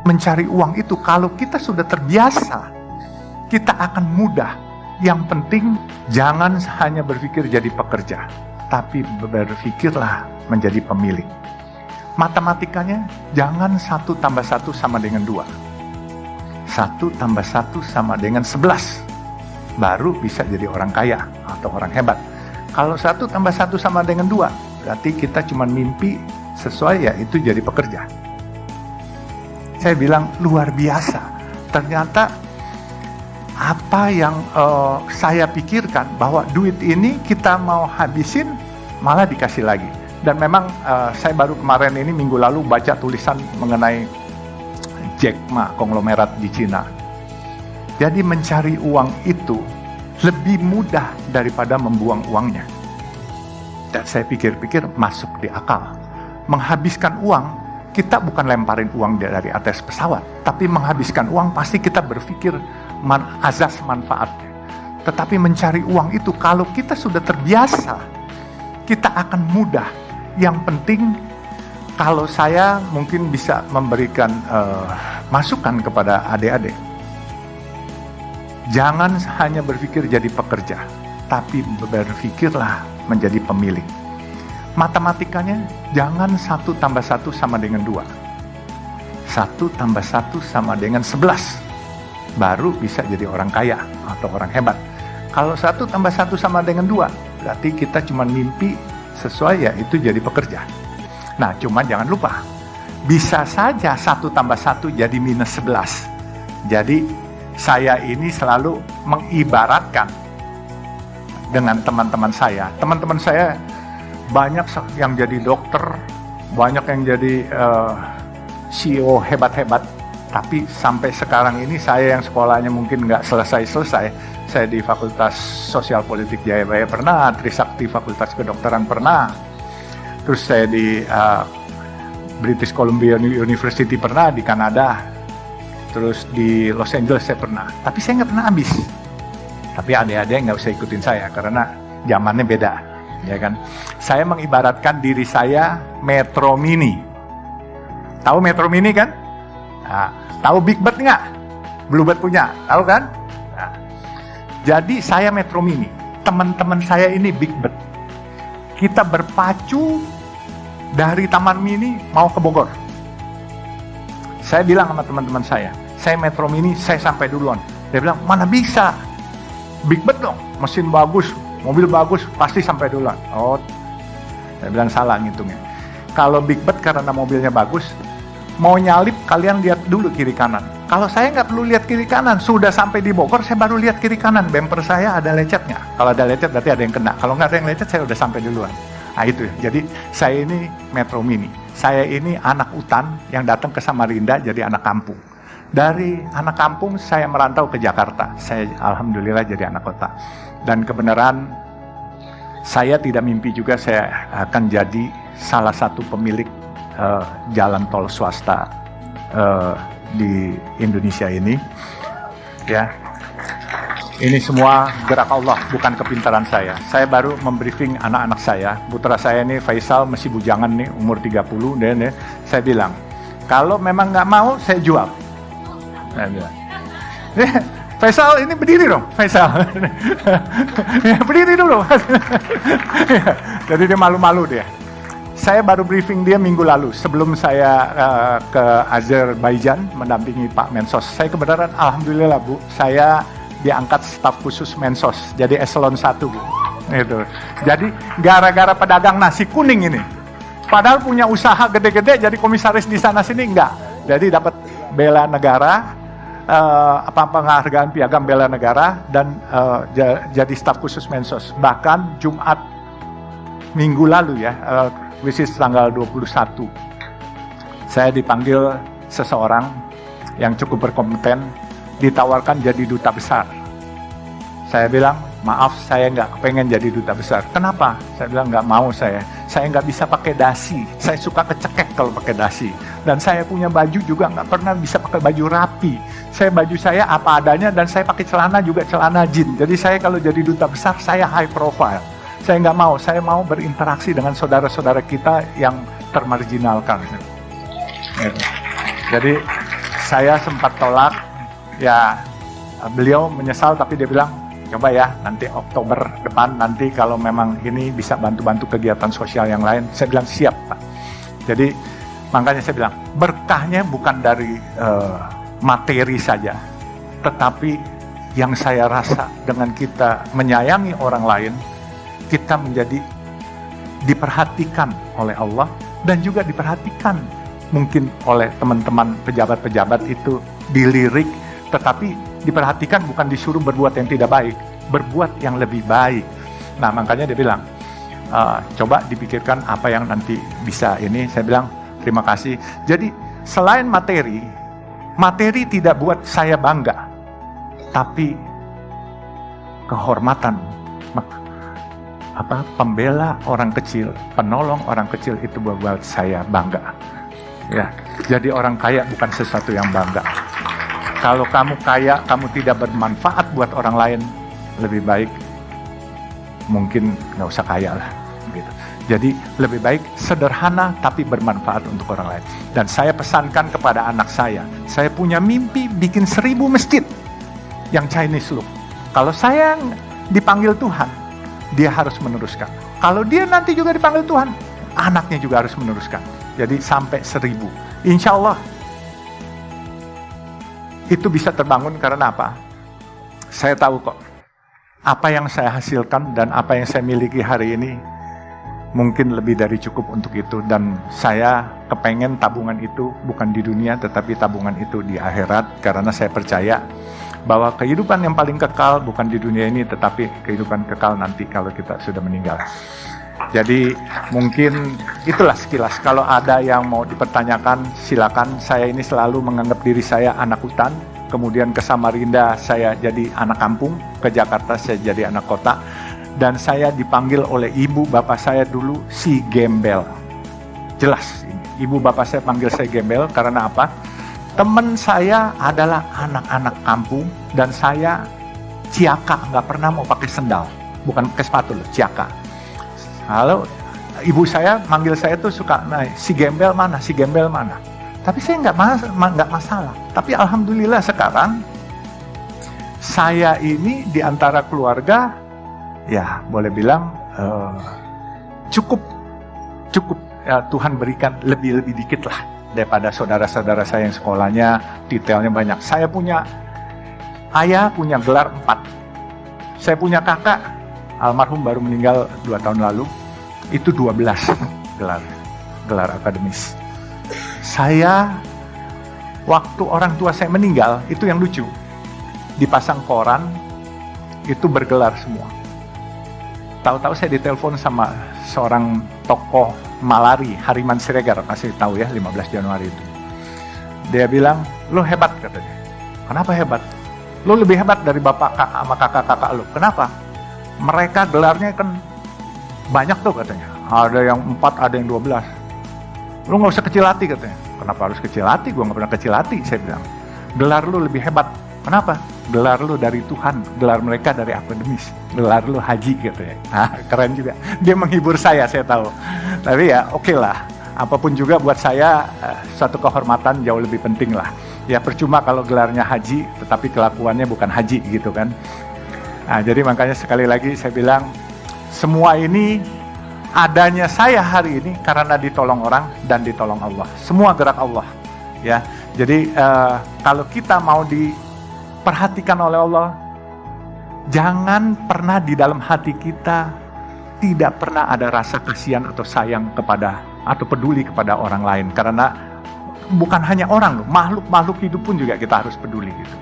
Mencari uang itu kalau kita sudah terbiasa, kita akan mudah. Yang penting jangan hanya berpikir jadi pekerja, tapi berpikirlah menjadi pemilik. Matematikanya jangan 1 tambah 1 sama dengan 2. 1 tambah 1 sama dengan 11. Baru bisa jadi orang kaya atau orang hebat. Kalau 1 tambah 1 sama dengan 2, berarti kita cuma mimpi sesuai ya itu jadi pekerja. Saya bilang luar biasa. Ternyata apa yang saya pikirkan bahwa duit ini kita mau habisin malah dikasih lagi. Dan memang saya baru kemarin ini minggu lalu baca tulisan mengenai Jack Ma, konglomerat di Cina. Jadi mencari uang itu lebih mudah daripada membuang uangnya. Dan saya pikir-pikir masuk di akal. Menghabiskan uang, kita bukan lemparin uang dari atas pesawat, tapi menghabiskan uang pasti kita berpikir azas manfaatnya. Tetapi mencari uang itu kalau kita sudah terbiasa, kita akan mudah. Yang penting kalau saya mungkin bisa memberikan masukan kepada adik-adik. Jangan hanya berpikir jadi pekerja, tapi berpikirlah menjadi pemilik. Matematikanya jangan 1 tambah 1 sama dengan 2. 1 tambah 1 sama dengan 11. Baru bisa jadi orang kaya atau orang hebat. Kalau 1 tambah 1 sama dengan 2, berarti kita cuma mimpi sesuai ya itu jadi pekerja. Nah, cuma jangan lupa, bisa saja 1 tambah 1 jadi minus 11. Jadi saya ini selalu mengibaratkan dengan teman-teman saya. Teman-teman saya banyak yang jadi dokter, banyak yang jadi CEO hebat-hebat. Tapi sampai sekarang ini saya yang sekolahnya mungkin nggak selesai-selesai. Saya di Fakultas Sosial Politik Jayabaya pernah, Trisakti Fakultas Kedokteran pernah. Terus saya di British Columbia University pernah, di Kanada. Terus di Los Angeles saya pernah. Tapi saya nggak pernah habis. Tapi adik-adik nggak usah ikutin saya karena zamannya beda. Ya kan? Saya mengibaratkan diri saya Metro Mini. Tahu Metro Mini kan? Nah, tahu Big Bird nggak? Bluebird punya, tahu kan? Nah, jadi saya Metro Mini, teman-teman saya ini Big Bird. Kita berpacu dari Taman Mini mau ke Bogor. Saya bilang sama teman-teman saya Metro Mini, saya sampai duluan. Dia bilang, mana bisa? Big Bird dong, mesin bagus, mobil bagus, pasti sampai duluan. Oh, saya bilang salah ngitungnya. Kalau Big Bird karena mobilnya bagus, mau nyalip kalian lihat dulu kiri kanan. Kalau saya nggak perlu lihat kiri kanan, sudah sampai di Bogor saya baru lihat kiri kanan. Bumper saya ada lecetnya. Kalau ada lecet berarti ada yang kena. Kalau nggak ada yang lecet saya udah sampai duluan. Nah itu. Jadi saya ini Metro Mini. Saya ini anak hutan yang datang ke Samarinda jadi anak kampung. Dari anak kampung saya merantau ke Jakarta. Saya alhamdulillah jadi anak kota. Dan kebenaran saya tidak mimpi juga saya akan jadi salah satu pemilik jalan tol swasta di Indonesia ini. Ya, ini semua gerak Allah, bukan kepintaran saya. Saya baru membriefing anak-anak saya. Putra saya ini Faisal masih bujangan nih, umur 30. Dan saya bilang, kalau memang nggak mau, saya jual. Saya bilang, Faisal ini berdiri dong, Faisal. Berdiri dulu. Jadi dia malu-malu dia. Saya baru briefing dia minggu lalu sebelum saya ke Azerbaijan mendampingi Pak Mensos. Saya kebenaran alhamdulillah Bu, saya diangkat staf khusus Mensos, jadi eselon 1 Bu. Gitu. Jadi gara-gara pedagang nasi kuning ini, padahal punya usaha gede-gede jadi komisaris di sana sini enggak. Jadi dapat bela negara, penghargaan piagam bela negara dan jadi staf khusus Mensos. Bahkan Jumat minggu lalu ya, which is tanggal 21, saya dipanggil seseorang yang cukup berkompeten, ditawarkan jadi duta besar. Saya bilang, maaf saya nggak pengen jadi duta besar. Kenapa? Saya bilang nggak mau saya nggak bisa pakai dasi, saya suka kecekek kalau pakai dasi. Dan saya punya baju juga nggak pernah bisa pakai baju rapi. Baju saya apa adanya dan saya pakai celana juga celana jeans. Jadi saya kalau jadi duta besar, saya high profile. Saya nggak mau, saya mau berinteraksi dengan saudara-saudara kita yang termarginalkan. Jadi Saya sempat tolak, ya beliau menyesal tapi dia bilang, coba ya nanti Oktober depan nanti kalau memang ini bisa bantu-bantu kegiatan sosial yang lain. Saya bilang siap Pak. Jadi makanya saya bilang berkahnya bukan dari materi saja, tetapi yang saya rasa dengan kita menyayangi orang lain, kita menjadi diperhatikan oleh Allah dan juga diperhatikan mungkin oleh teman-teman pejabat-pejabat itu dilirik, tetapi diperhatikan bukan disuruh berbuat yang tidak baik, berbuat yang lebih baik. Nah makanya dia bilang, coba dipikirkan apa yang nanti bisa ini. Saya bilang terima kasih. Jadi selain materi tidak buat saya bangga, tapi kehormatan, pembela orang kecil, penolong orang kecil itu buat saya bangga. Ya, jadi orang kaya bukan sesuatu yang bangga. Kalau kamu kaya, kamu tidak bermanfaat buat orang lain, lebih baik mungkin nggak usah kaya lah. Gitu. Jadi lebih baik sederhana tapi bermanfaat untuk orang lain. Dan saya pesankan kepada anak saya punya mimpi bikin 1000 masjid yang Chinese look. Kalau saya dipanggil Tuhan, dia harus meneruskan. Kalau dia nanti juga dipanggil Tuhan, anaknya juga harus meneruskan. Jadi sampai 1000. Insya Allah itu bisa terbangun karena apa? Saya tahu kok, apa yang saya hasilkan dan apa yang saya miliki hari ini mungkin lebih dari cukup untuk itu. Dan saya kepengen tabungan itu bukan di dunia, tetapi tabungan itu di akhirat. Karena saya percaya bahwa kehidupan yang paling kekal bukan di dunia ini, tetapi kehidupan kekal nanti kalau kita sudah meninggal. Jadi mungkin itulah sekilas. Kalau ada yang mau dipertanyakan, silakan. Saya ini selalu menganggap diri saya anak hutan. Kemudian ke Samarinda saya jadi anak kampung. Ke Jakarta saya jadi anak kota. Dan saya dipanggil oleh ibu bapak saya dulu si gembel. Jelas ini. Ibu bapak saya panggil saya gembel karena apa? Teman saya adalah anak-anak kampung. Dan saya ciaka, nggak pernah mau pakai sendal. Bukan pakai sepatu loh, ciaka. Halo, ibu saya manggil saya tuh suka, nah, si gembel mana, si gembel mana. Tapi saya nggak masalah. Tapi alhamdulillah sekarang saya ini di antara keluarga, ya boleh bilang cukup ya, Tuhan berikan lebih dikit lah daripada saudara-saudara saya yang sekolahnya detailnya banyak. Saya punya ayah punya gelar 4. Saya punya kakak almarhum baru meninggal 2 tahun lalu, itu 12 gelar akademis. Saya waktu orang tua saya meninggal, itu yang lucu, dipasang koran itu bergelar semua. Tahu-tahu saya ditelepon sama seorang tokoh Malari, Hariman Siregar, kasih tahu ya, 15 Januari itu. Dia bilang, lo hebat katanya. Kenapa hebat? Lo lebih hebat dari bapak sama kakak-kakak lo. Kenapa? Mereka gelarnya kan banyak tuh katanya. Ada yang 4, ada yang 12. Lu gak usah kecil hati katanya. Kenapa harus kecil hati? Gue gak pernah kecil hati, saya bilang. Gelar lu lebih hebat. Kenapa? Gelar lu dari Tuhan. Gelar mereka dari akademis. Gelar lu haji katanya. Nah, keren juga. Dia menghibur saya tahu. Tapi ya oke lah. Apapun juga buat saya suatu kehormatan jauh lebih penting lah. Ya percuma kalau gelarnya haji, tetapi kelakuannya bukan haji gitu kan. Nah, jadi makanya sekali lagi saya bilang, semua ini adanya saya hari ini karena ditolong orang dan ditolong Allah. Semua gerak Allah. Ya, jadi kalau kita mau diperhatikan oleh Allah, jangan pernah di dalam hati kita tidak pernah ada rasa kasihan atau sayang kepada atau peduli kepada orang lain. Karena bukan hanya orang, makhluk-makhluk hidup pun juga kita harus peduli gitu.